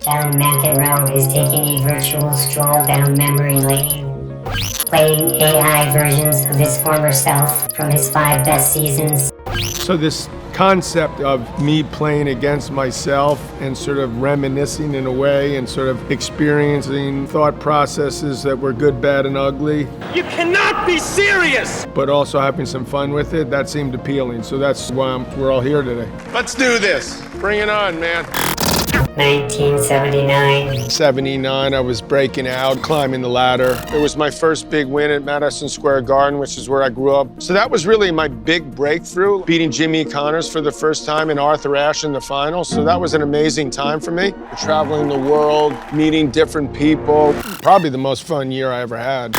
John McEnroe is taking a virtual stroll down memory lane, playing AI versions of his former self from his 5 best seasons. So this concept of me playing against myself and sort of reminiscing in a way and sort of experiencing thought processes that were good, bad, and ugly. You cannot be serious! But also having some fun with it, that seemed appealing. So that's why we're all here today. Let's do this. Bring it on, man. 1979. 79, I was breaking out, climbing the ladder. It was my first big win at Madison Square Garden, which is where I grew up. So that was really my big breakthrough, beating Jimmy Connors for the first time and Arthur Ashe in the finals. So that was an amazing time for me. Traveling the world, meeting different people. Probably the most fun year I ever had.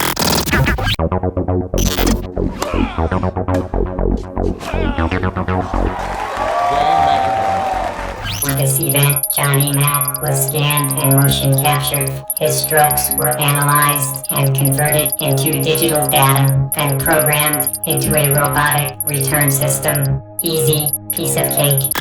For this event, Johnny Mac was scanned and motion captured. His strokes were analyzed and converted into digital data, then programmed into a robotic return system. Easy piece of cake.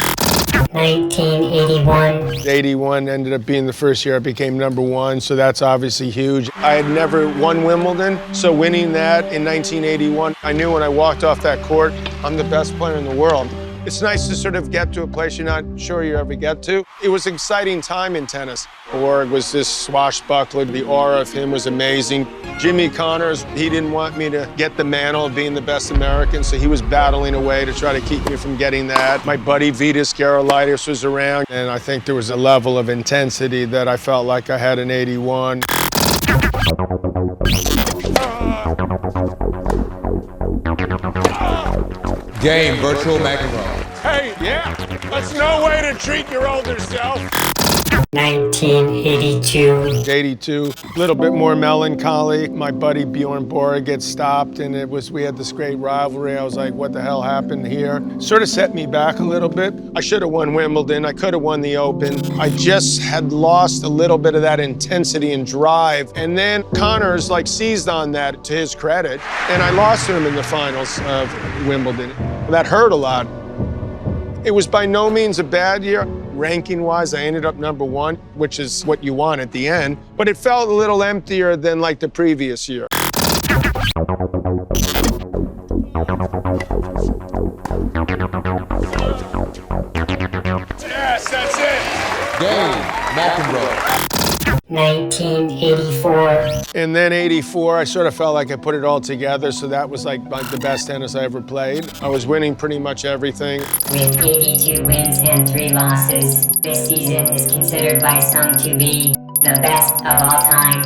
1981. 81 ended up being the first year I became #1, so that's obviously huge. I had never won Wimbledon, so winning that in 1981, I knew when I walked off that court, I'm the best player in the world. It's nice to sort of get to a place you're not sure you ever get to. It was an exciting time in tennis. Borg was this swashbuckler. The aura of him was amazing. Jimmy Connors, he didn't want me to get the mantle of being the best American, so he was battling away to try to keep me from getting that. My buddy Vitas Gerulaitis was around, and I think there was a level of intensity that I felt like I had in 81. Game, virtual McEnroe. Hey, yeah, that's no way to treat your older self. 1982. 82, a little bit more melancholy. My buddy Bjorn Borg gets stopped, and we had this great rivalry. I was like, what the hell happened here? Sort of set me back a little bit. I should have won Wimbledon. I could have won the Open. I just had lost a little bit of that intensity and drive. And then Connors seized on that, to his credit, and I lost to him in the finals of Wimbledon. That hurt a lot. It was by no means a bad year. Ranking-wise, I ended up #1, which is what you want at the end, but it felt a little emptier than the previous year. Yes, that's it. Game, McEnroe. 1984. And then 84, I sort of felt like I put it all together, so that was like the best tennis I ever played. I was winning pretty much everything. With 82 wins and 3 losses, this season is considered by some to be the best of all time.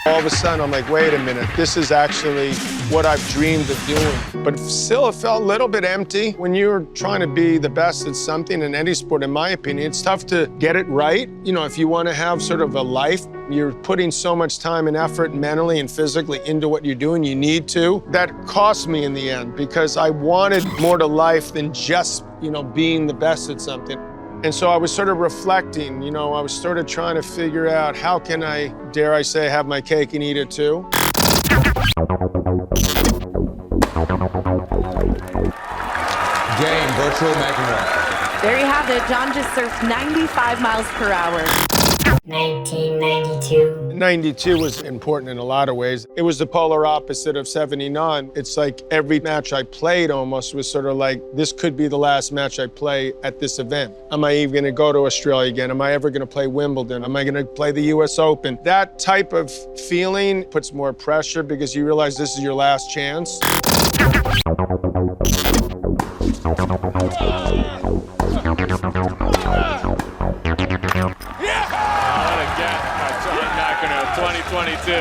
All of a sudden, I'm like, wait a minute, this is actually what I've dreamed of doing. But still, it felt a little bit empty. When you're trying to be the best at something in any sport, in my opinion, it's tough to get it right. You know, if you want to have sort of a life, you're putting so much time and effort mentally and physically into what you're doing, you need to. That cost me in the end because I wanted more to life than just, being the best at something. And so I was sort of reflecting, I was sort of trying to figure out how can I, dare I say, have my cake and eat it too. Game, virtual McEnroe. There you have it. John just surfed 95 miles per hour. 1992. 92 was important in a lot of ways. It was the polar opposite of 79. It's like every match I played almost was sort of like, this could be the last match I play at this event. Am I even going to go to Australia again? Am I ever going to play Wimbledon? Am I going to play the US Open? That type of feeling puts more pressure because you realize this is your last chance. John McEnroe, 2022.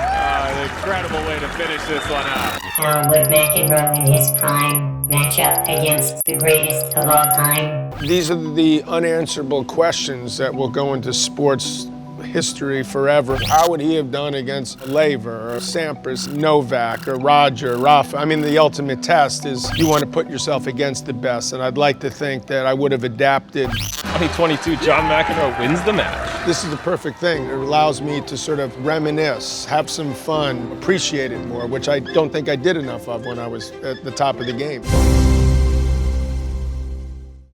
An incredible way to finish this one out. How would McEnroe in his prime match up against the greatest of all time? These are the unanswerable questions that will go into sports history forever. How would he have done against Laver or Sampras, Novak or Roger, Rafa? I mean, the ultimate test is you want to put yourself against the best, and I'd like to think that I would have adapted. 2022, John McEnroe wins the match. This is the perfect thing. It allows me to sort of reminisce, have some fun, appreciate it more, which I don't think I did enough of when I was at the top of the game.